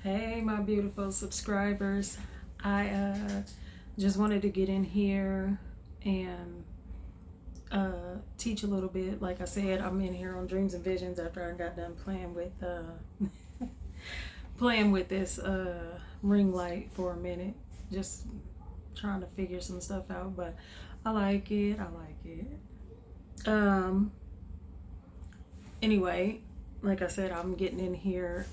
Hey, my beautiful subscribers. I just wanted to get in here and teach a little bit. Like I said, I'm in here on Dreams and Visions after I got done playing with playing with this ring light for a minute, just trying to figure some stuff out. But I like it. I like it. Anyway, like I said, I'm getting in here.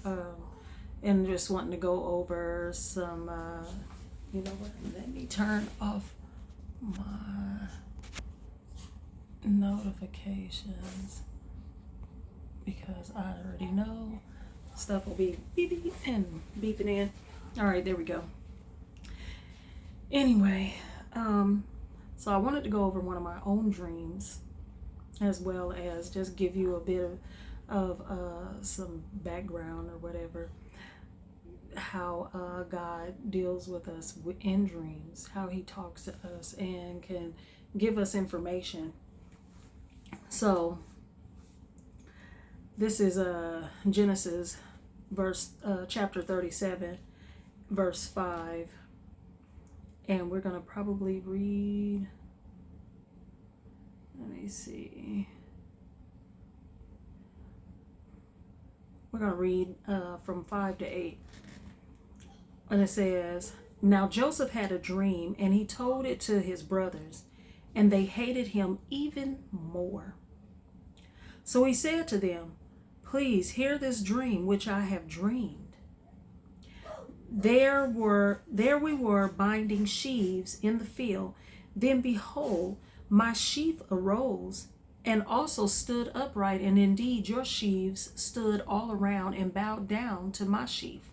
And just wanting to go over some, you know what, let me turn off my notifications because I already know stuff will be beeping and beeping in. All right, there we go. Anyway, so I wanted to go over one of my own dreams as well as just give you a bit of some background or whatever, how God deals with us in dreams, how he talks to us and can give us information. So this is Genesis chapter 37 verse 5, and we're going to probably read, let me see, we're going to read from 5 to 8. And it says, "Now Joseph had a dream, and he told it to his brothers, and they hated him even more. So he said to them, 'Please hear this dream which I have dreamed. There we were binding sheaves in the field. Then behold, my sheaf arose and also stood upright, and indeed your sheaves stood all around and bowed down to my sheaf.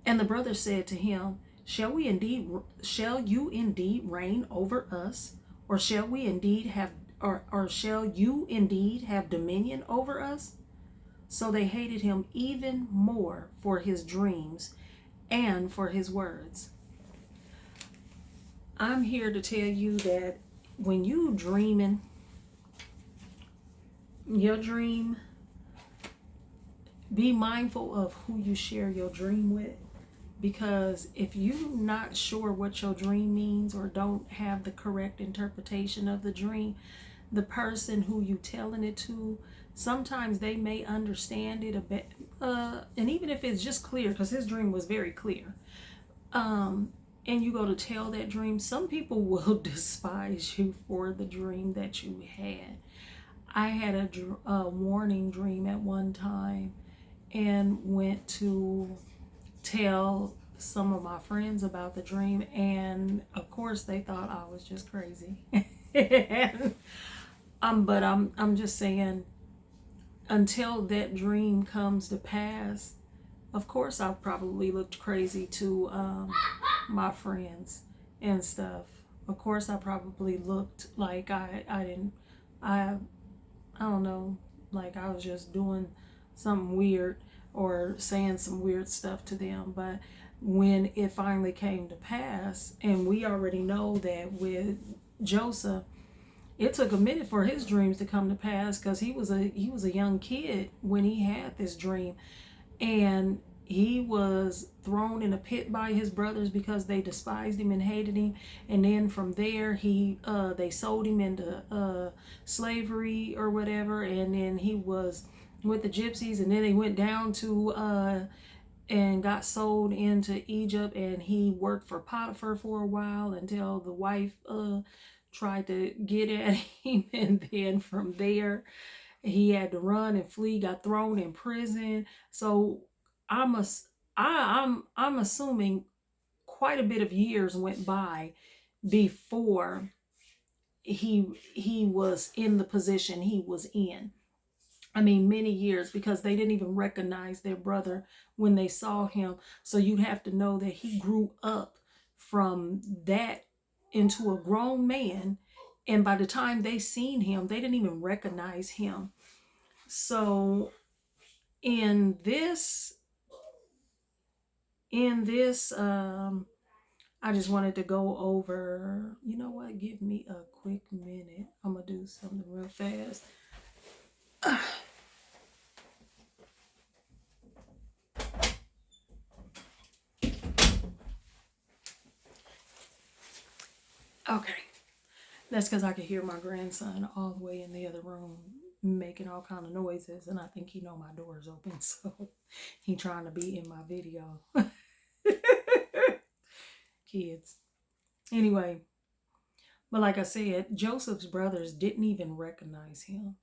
And the brothers said to him, Shall you indeed reign over us? Or shall you indeed have dominion over us?' So they hated him even more for his dreams and for his words." I'm here to tell you that when you dreaming, your dream, be mindful of who you share your dream with. Because if you're not sure what your dream means or don't have the correct interpretation of the dream, the person who you telling it to, sometimes they may understand it a bit. And even if it's just clear, because his dream was very clear, and you go to tell that dream, some people will despise you for the dream that you had. I had a warning dream at one time and went to tell some of my friends about the dream, and of course they thought I was just crazy. But I'm just saying, until that dream comes to pass, of course I probably looked crazy to my friends and stuff. Of course I probably looked like I don't know, like I was just doing something weird or saying some weird stuff to them. But when it finally came to pass, and we already know that with Joseph, it took a minute for his dreams to come to pass, because he was a young kid when he had this dream, and he was thrown in a pit by his brothers because they despised him and hated him. And then from there, they sold him into slavery or whatever, and then he was with the gypsies, and then they went down to and got sold into Egypt, and he worked for Potiphar for a while until the wife tried to get at him, and then from there he had to run and flee, got thrown in prison. So I'm assuming quite a bit of years went by before he was in the position he was in. I mean, many years, because they didn't even recognize their brother when they saw him. So you'd have to know that he grew up from that into a grown man. And by the time they seen him, they didn't even recognize him. So in this, I just wanted to go over, you know what, give me a quick minute. I'm going to do something real fast. Okay. That's because I could hear my grandson all the way in the other room making all kind of noises, and I think he know my door is open, so he trying to be in my video. Kids. Anyway, but like I said, Joseph's brothers didn't even recognize him.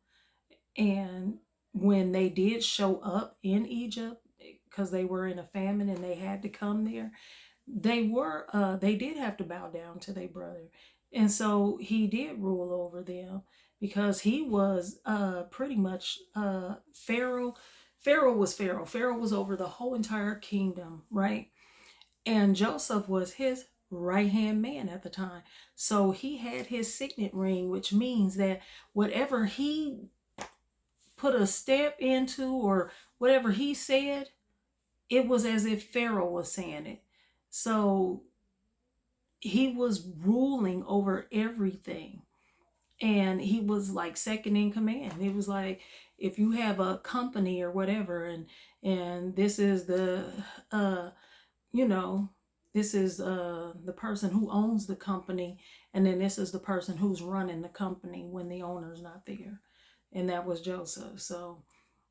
And when they did show up in Egypt, because they were in a famine and they had to come there, they did have to bow down to their brother. And so he did rule over them because he was pretty much Pharaoh. Pharaoh was Pharaoh. Pharaoh was over the whole entire kingdom, right? And Joseph was his right hand man at the time. So he had his signet ring, which means that whatever he put a step into or whatever he said, it was as if Pharaoh was saying it. So he was ruling over everything. And he was like second in command. It was like if you have a company or whatever, and this is the you know, this is the person who owns the company, and then this is the person who's running the company when the owner's not there. And that was Joseph. So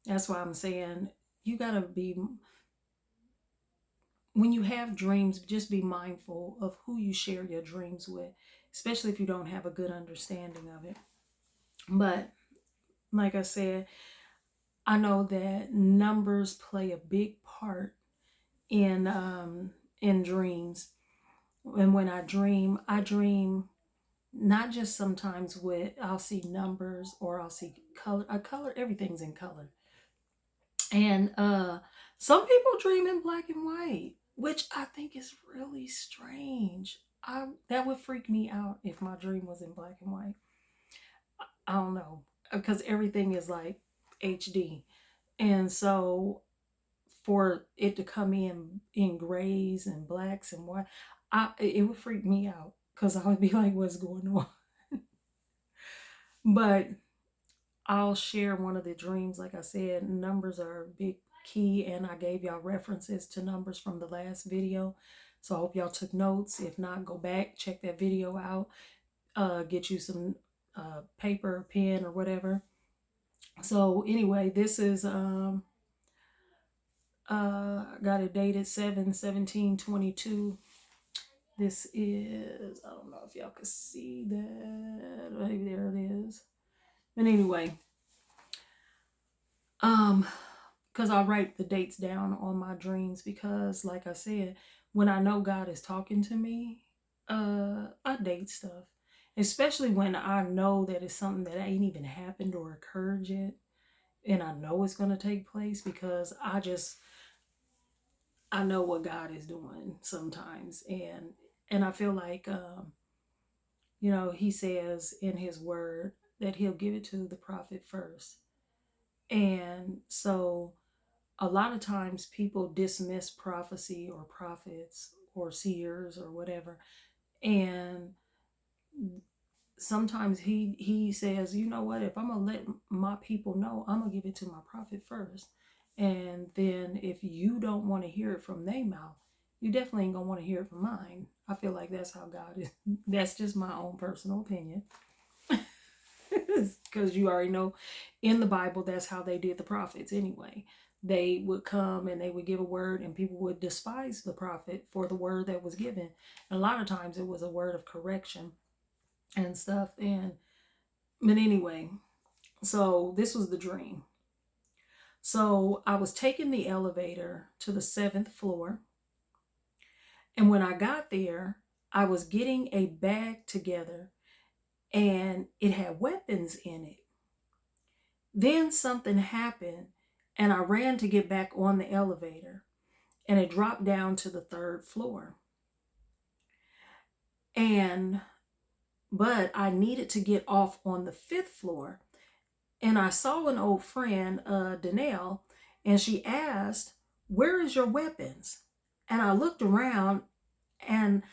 that's why I'm saying you got to be, when you have dreams, just be mindful of who you share your dreams with, especially if you don't have a good understanding of it. But like I said, I know that numbers play a big part in dreams. And when I dream not just sometimes with, I'll see numbers or I'll see color. I color, everything's in color. And some people dream in black and white, which I think is really strange. That would freak me out if my dream was in black and white. I don't know, because everything is like HD. And so for it to come in grays and blacks and white, it would freak me out because I would be like, what's going on? But I'll share one of the dreams. Like I said, numbers are a big key, and I gave y'all references to numbers from the last video. So I hope y'all took notes. If not, go back, check that video out, get you some paper, pen, or whatever. So anyway, this is got it dated 7/17/22. This is, I don't know if y'all can see that. Maybe there it is. But anyway, because I write the dates down on my dreams, because like I said, when I know God is talking to me, I date stuff. Especially when I know that it's something that ain't even happened or occurred yet. And I know it's going to take place, because I know what God is doing sometimes. And I feel like, he says in his word that he'll give it to the prophet first. And so a lot of times people dismiss prophecy or prophets or seers or whatever. And sometimes he says, you know what, if I'm going to let my people know, I'm going to give it to my prophet first. And then if you don't want to hear it from their mouth, you definitely ain't going to want to hear it from mine. I feel like that's how God is. That's just my own personal opinion. Because you already know in the Bible, that's how they did the prophets anyway. They would come and they would give a word, and people would despise the prophet for the word that was given. And a lot of times it was a word of correction and stuff. But anyway, so this was the dream. So I was taking the elevator to the 7th floor. And when I got there, I was getting a bag together, and it had weapons in it. Then something happened, and I ran to get back on the elevator, and it dropped down to the 3rd floor. But I needed to get off on the 5th floor. And I saw an old friend, Danelle, and she asked, "Where is your weapons?" And I looked around, and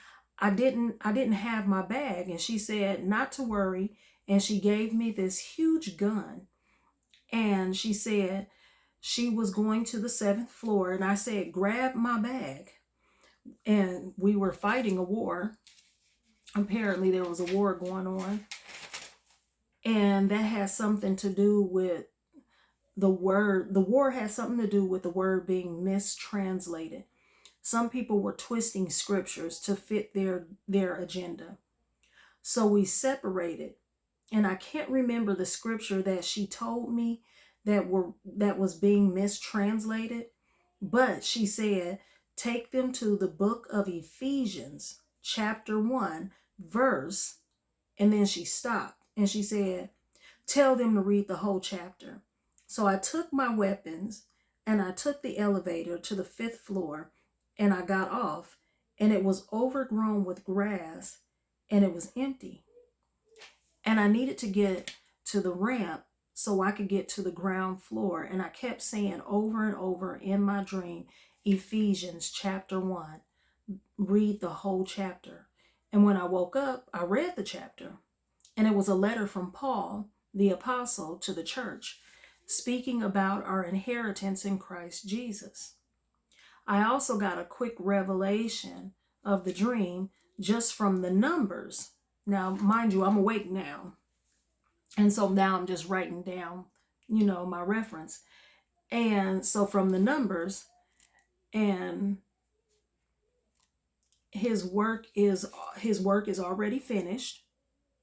I didn't have my bag. And she said, "Not to worry." And she gave me this huge gun. And she said she was going to the 7th floor. And I said, "Grab my bag." And we were fighting a war. apparently there was a war going on, and that has something to do with the word. The war has something to do with the word being mistranslated. Some people were twisting scriptures to fit their agenda. So we separated. And I can't remember the scripture that she told me that was being mistranslated, but she said, take them to the book of Ephesians, chapter 1, verse, and then she stopped and she said, tell them to read the whole chapter. So I took my weapons and I took the elevator to the 5th floor and I got off, and it was overgrown with grass and it was empty. And I needed to get to the ramp so I could get to the ground floor. And I kept saying over and over in my dream, Ephesians chapter 1, read the whole chapter. And when I woke up, I read the chapter. And it was a letter from Paul, the apostle, to the church, speaking about our inheritance in Christ Jesus. I also got a quick revelation of the dream just from the numbers. Now, mind you, I'm awake now. And so now I'm just writing down, my reference. And so from the numbers, and his work is already finished,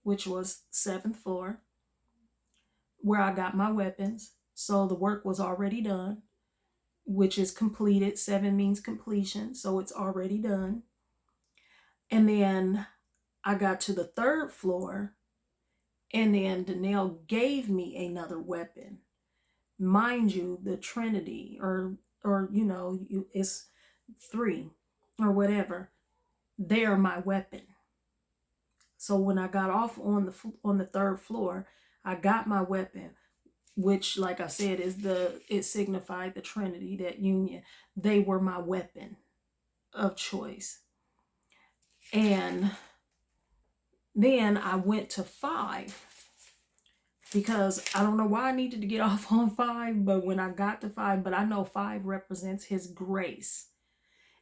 which was 7th floor, where I got my weapons. So the work was already done, which is completed. 7 means completion, so it's already done. And then I got to the 3rd floor, and then Danelle gave me another weapon. Mind you, the Trinity, or it's 3 or whatever. They're my weapon. So when I got off on the 3rd floor, I got my weapon, which, like I said, it signified the Trinity, that union. They were my weapon of choice. And then I went to 5 because I don't know why I needed to get off on 5, but when I got to 5, but I know 5 represents his grace.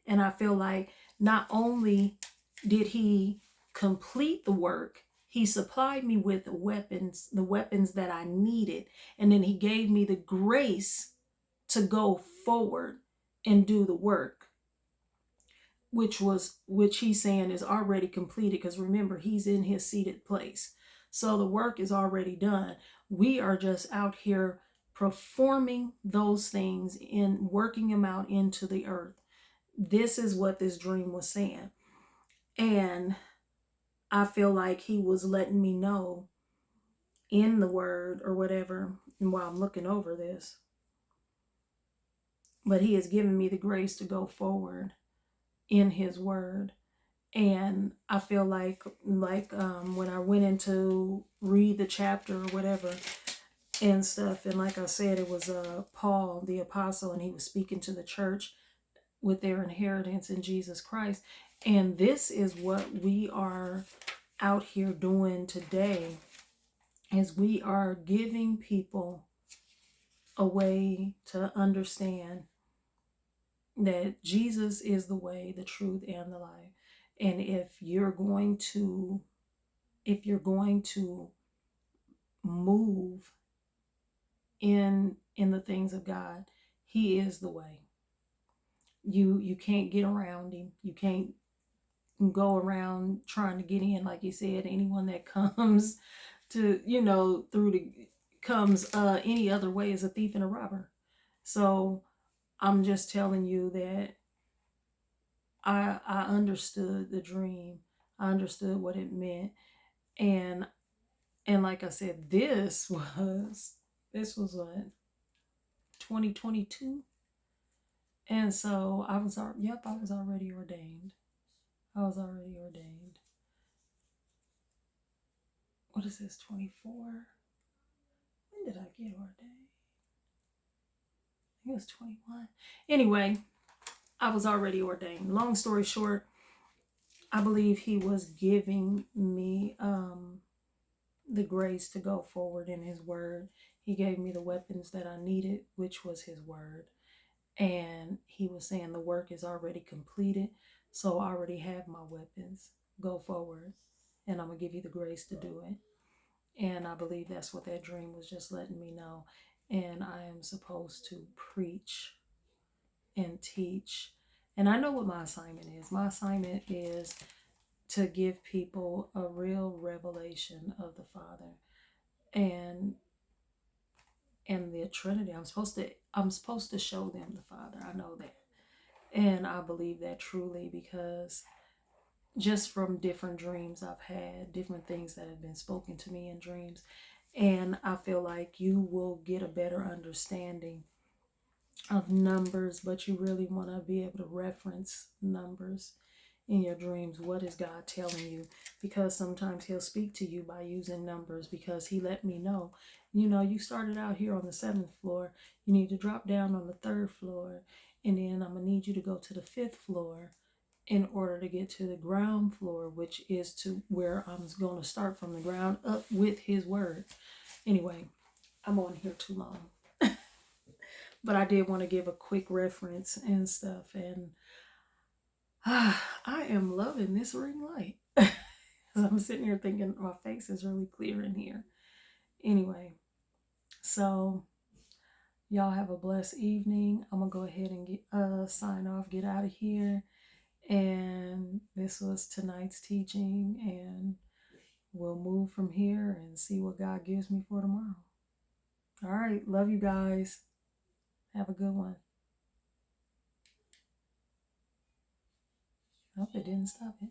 And I feel like not only did he complete the work, he supplied me with the weapons that I needed. And then he gave me the grace to go forward and do the work, which he's saying is already completed. Because remember, he's in his seated place. So the work is already done. We are just out here performing those things and working them out into the earth. This is what this dream was saying. And I feel like he was letting me know in the word or whatever, and while I'm looking over this, but he has given me the grace to go forward in his word. And I feel like when I went into read the chapter or whatever and stuff, and like I said, it was Paul the apostle, and he was speaking to the church with their inheritance in Jesus Christ. And this is what we are out here doing today, is we are giving people a way to understand that Jesus is the way, the truth, and the life. And if you're going to move in the things of God, he is the way. You can't get around him. You can't go around trying to get in. Like you said, anyone that comes to comes any other way is a thief and a robber. So I'm just telling you that I understood the dream. I understood what it meant. And like I said, this was what, 2022. And so I was already ordained. I was already ordained. What is this, 24? When did I get ordained? I think it was 21. Anyway, I was already ordained. Long story short, I believe he was giving me the grace to go forward in his word. He gave me the weapons that I needed, which was his word. And he was saying the work is already completed. So I already have my weapons. Go forward. and I'm going to give you the grace to do it. And I believe that's what that dream was just letting me know. And I am supposed to preach and teach. And I know what my assignment is. My assignment is to give people a real revelation of the Father and the Trinity. I'm supposed to show them the Father. I know that. And I believe that truly, because just from different dreams I've had, different things that have been spoken to me in dreams. And I feel like you will get a better understanding of numbers, but you really want to be able to reference numbers in your dreams. What is God telling you? Because sometimes he'll speak to you by using numbers, because he let me know, you started out here on the 7th floor. You need to drop down on the 3rd floor. And then I'm going to need you to go to the 5th floor in order to get to the ground floor, which is to where I'm going to start from the ground up with his word. Anyway, I'm on here too long. But I did want to give a quick reference and stuff. And I am loving this ring light. I'm sitting here thinking my face is really clear in here. Anyway, so y'all have a blessed evening. I'm going to go ahead and sign off, get out of here. And this was tonight's teaching. And we'll move from here and see what God gives me for tomorrow. All right. Love you guys. Have a good one. I hope it didn't stop it.